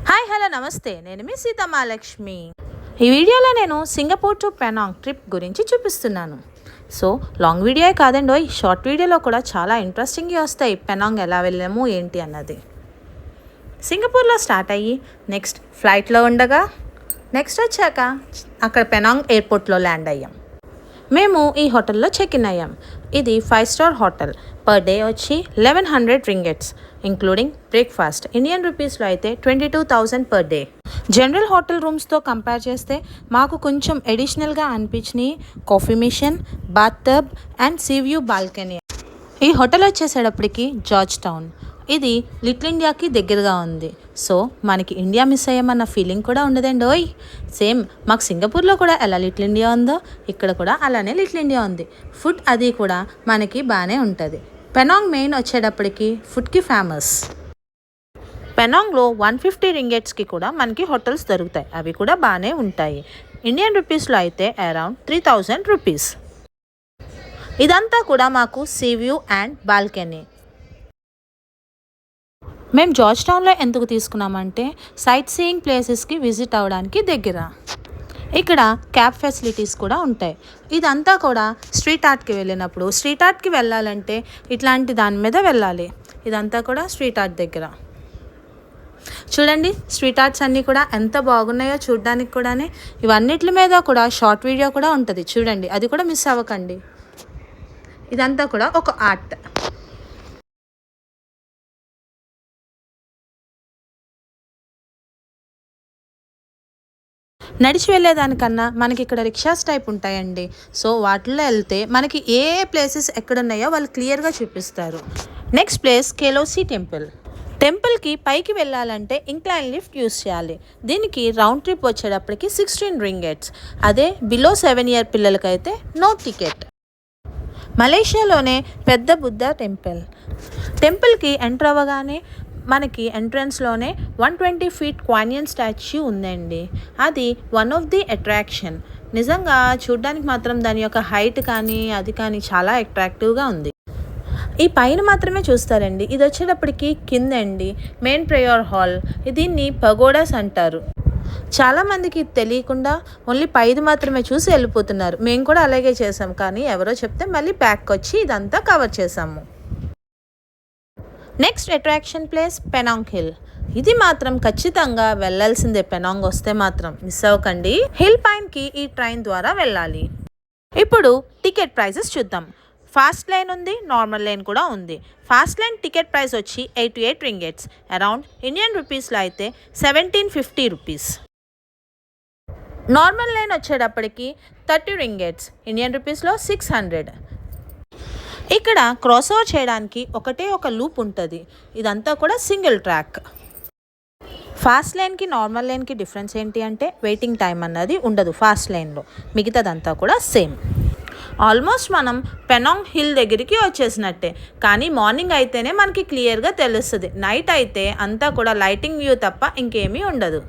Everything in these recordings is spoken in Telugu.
హాయ్ హలో నమస్తే, నేను మీ సీతమాలక్ష్మి. ఈ వీడియోలో నేను సింగపూర్ టు పెనాంగ్ ట్రిప్ గురించి చూపిస్తున్నాను. సో లాంగ్ వీడియో కాదండి, షార్ట్ వీడియోలో కూడా చాలా ఇంట్రెస్టింగ్గా వస్తాయి. పెనాంగ్ ఎలా వెళ్ళాము ఏంటి అన్నది. సింగపూర్లో స్టార్ట్ అయ్యి నెక్స్ట్ ఫ్లైట్లో ఉండగా నెక్స్ట్ వచ్చాక అక్కడ పెనాంగ్ ఎయిర్పోర్ట్లో ల్యాండ్ అయ్యాం. మేము ఈ హోటల్లో చెక్ ఇన్ అయ్యాం. ఇది 5 స్టార్ హోటల్. పర్ డే వచ్చి 1100 రింగెట్స్ ఇంక్లూడింగ్ బ్రేక్ఫాస్ట్. ఇండియన్ రూపీస్లో అయితే 22,000 పర్ డే. జనరల్ హోటల్ రూమ్స్తో కంపేర్ చేస్తే మాకు కొంచెం ఎడిషనల్గా అనిపించినాయి coffee machine, bath tub and sea view balcony. ఈ హోటల్ వచ్చేసేటప్పటికి జార్జ్ టౌన్. ఇది లిటిల్ ఇండియాకి దగ్గరగా ఉంది. సో మనకి ఇండియా మిస్ అయ్యామన్న ఫీలింగ్ కూడా ఉండదండి. సేమ్ మాకు సింగపూర్లో కూడా ఎలా లిటిల్ ఇండియా ఉందో ఇక్కడ కూడా అలానే లిటిల్ ఇండియా ఉంది. ఫుడ్ అది కూడా మనకి బాగానే ఉంటుంది. పెనాంగ్ మెయిన్ వచ్చేటప్పటికి ఫుడ్కి ఫేమస్. పెనాంగ్లో 150 రింగెట్స్కి కూడా మనకి హోటల్స్ దొరుకుతాయి. అవి కూడా బాగానే ఉంటాయి. ఇండియన్ రూపీస్లో అయితే అరౌండ్ 3,000 రూపీస్. ఇదంతా కూడా మాకు సీ వ్యూ అండ్ బాల్కనీ. మేము జార్జ్ టౌన్లో ఎందుకు తీసుకున్నామంటే సైట్ సీయింగ్ ప్లేసెస్కి విజిట్ అవ్వడానికి దగ్గర. ఇక్కడ క్యాబ్ ఫెసిలిటీస్ కూడా ఉంటాయి. ఇదంతా కూడా స్ట్రీట్ ఆర్ట్కి వెళ్ళినప్పుడు, స్ట్రీట్ ఆర్ట్కి వెళ్ళాలంటే ఇట్లాంటి దాని మీద వెళ్ళాలి. ఇదంతా కూడా స్ట్రీట్ ఆర్ట్ దగ్గర. చూడండి స్ట్రీట్ ఆర్ట్స్ అన్నీ కూడా ఎంత బాగున్నాయో చూడడానికి కూడానే. ఇవన్నిటి మీద కూడా షార్ట్ వీడియో కూడా ఉంటుంది చూడండి, అది కూడా మిస్ అవ్వకండి. ఇదంతా కూడా ఒక ఆర్ట్. నడిచి వెళ్ళేదానికన్నా మనకి ఇక్కడ రిక్షాస్ టైప్ ఉంటాయండి. సో వాటిల్లో వెళ్తే మనకి ఏ ప్లేసెస్ ఎక్కడున్నాయో వాళ్ళు క్లియర్గా చూపిస్తారు. Next place Kek Lok Si temple. టెంపుల్కి పైకి వెళ్ళాలంటే ఇంక్లైన్ లిఫ్ట్ యూస్ చేయాలి. దీనికి రౌండ్ ట్రిప్ వచ్చేటప్పటికి 16 రింగెట్స్. అదే బిలో 7 ఇయర్ పిల్లలకైతే నో టికెట్. మలేషియాలోనే పెద్ద బుద్ధ టెంపుల్. టెంపుల్కి ఎంటర్ అవ్వగానే మనకి ఎంట్రన్స్లోనే 120 ఫీట్ క్వానియన్ స్టాచ్యూ ఉందండి. అది వన్ ఆఫ్ ది అట్రాక్షన్. నిజంగా చూడ్డానికి మాత్రం దాని యొక్క హైట్ కానీ అది కానీ చాలా అట్రాక్టివ్గా ఉంది. ఈ పైన మాత్రమే చూస్తారండి. ఇది వచ్చేటప్పటికి కిందండి మెయిన్ ప్రేయర్ హాల్. దీన్ని పగోడాస్ అంటారు. చాలామందికి తెలియకుండా ఓన్లీ పైది మాత్రమే చూసి వెళ్ళిపోతున్నారు. మేము కూడా అలాగే చేసాం, కానీ ఎవరో చెప్తే మళ్ళీ బ్యాక్ వచ్చి ఇదంతా కవర్ చేసాము. Next attraction place Penang hill. ఇది మాత్రం ఖచ్చితంగా వెళ్ళాల్సిందే. పెనాంగ్ వస్తే మాత్రం మిస్ అవ్వకండి. హిల్ పైన్కి ఈ ట్రైన్ ద్వారా వెళ్ళాలి. ఇప్పుడు టికెట్ ప్రైజెస్ చూద్దాం. ఫాస్ట్ లైన్ ఉంది, నార్మల్ లైన్ కూడా ఉంది. ఫాస్ట్ లైన్ టికెట్ ప్రైస్ వచ్చి 88 రింగెట్స్, అరౌండ్ ఇండియన్ రూపీస్లో అయితే 1750 రూపీస్. నార్మల్ లైన్ వచ్చేటప్పటికి 30 రింగెట్స్, ఇండియన్ రూపీస్లో 600. ఇక్కడ క్రాస్ ఓవర్ చేయడానికి ఒకటే ఒక లూప్ ఉంటుంది. ఇదంతా కూడా సింగిల్ ట్రాక్. ఫాస్ట్ లైన్కి నార్మల్ లైన్కి డిఫరెన్స్ ఏంటి అంటే వెయిటింగ్ టైం అన్నది ఉండదు ఫాస్ట్ లైన్లో. మిగతాదంతా కూడా సేమ్. ఆల్మోస్ట్ మనం పెనాంగ్ హిల్ దగ్గరికి వచ్చేసినట్టే. కానీ మార్నింగ్ అయితేనే మనకి క్లియర్గా తెలుస్తుంది. నైట్ అయితే అంతా కూడా లైటింగ్ వ్యూ తప్ప ఇంకేమీ ఉండదు.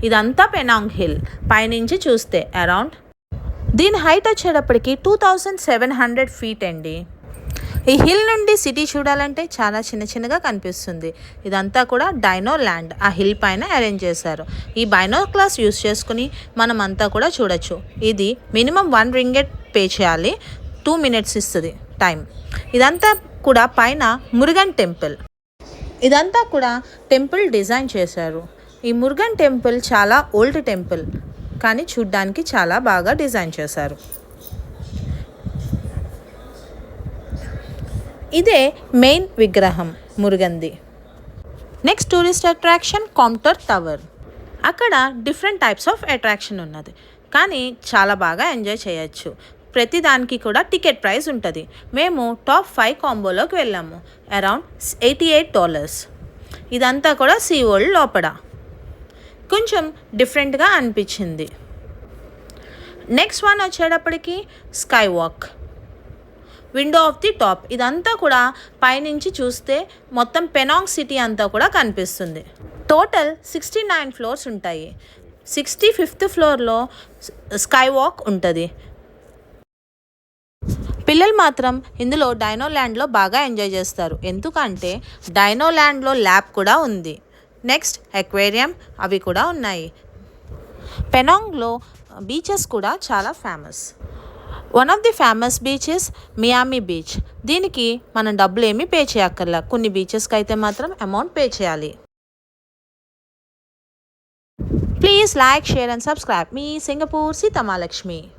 ఇదంతా పెనాంగ్ హిల్ పైనుంచి చూస్తే అరౌండ్ దీని హైట్ వచ్చేటప్పటికి 2700 ఫీట్ అండి. ఈ హిల్ నుండి సిటీ చూడాలంటే చాలా చిన్నగా కనిపిస్తుంది. ఇదంతా కూడా డైనో ల్యాండ్ ఆ హిల్ పైన అరేంజ్ చేశారు. ఈ బైనోక్లాస్ యూస్ చేసుకుని మనం అంతా కూడా చూడొచ్చు. ఇది మినిమం 1 రింగెట్ పే చేయాలి. 2 మినిట్స్ ఇస్తుంది టైం. ఇదంతా కూడా పైన మురుగన్ టెంపుల్. ఇదంతా కూడా టెంపుల్ డిజైన్ చేశారు. ఈ మురుగన్ టెంపుల్ చాలా ఓల్డ్ టెంపుల్, కానీ చూడ్డానికి చాలా బాగా డిజైన్ చేశారు. ఇదే మెయిన్ విగ్రహం మురుగన్ది. Next tourist attraction Komtar tower. అక్కడ డిఫరెంట్ టైప్స్ ఆఫ్ అట్రాక్షన్ ఉన్నది, కానీ చాలా బాగా ఎంజాయ్ చేయొచ్చు. ప్రతి దానికి కూడా టికెట్ ప్రైస్ ఉంటుంది. మేము టాప్ 5 కాంబోలోకి వెళ్ళాము. అరౌండ్ $88. ఇదంతా కూడా సీ వరల్డ్ లోపల. కొంచెం డిఫరెంట్గా అనిపించింది. నెక్స్ట్ వన్ వచ్చేటప్పటికి sky walk, window of the top. ఇదంతా కూడా పైనుంచి చూస్తే మొత్తం పెనాంగ్ సిటీ అంతా కూడా కనిపిస్తుంది. టోటల్ 69 ఫ్లోర్స్ ఉంటాయి. 65th ఫ్లోర్లో స్కై వాక్ ఉంటుంది. పిల్లలు మాత్రం ఇందులో డైనో ల్యాండ్లో బాగా ఎంజాయ్ చేస్తారు. ఎందుకంటే డైనో ల్యాండ్లో ల్యాబ్ కూడా ఉంది. నెక్స్ట్ అక్వేరియం అవి కూడా ఉన్నాయి. పెనాంగ్లో బీచెస్ కూడా చాలా famous. One of the famous beaches Miami beach. దీనికి మనం డబ్బులు ఏమీ పే చేయక్కర్లా. కొన్ని బీచెస్కి అయితే మాత్రం అమౌంట్ పే చేయాలి. Please like, share and subscribe me Singapore Seethamalakshmi.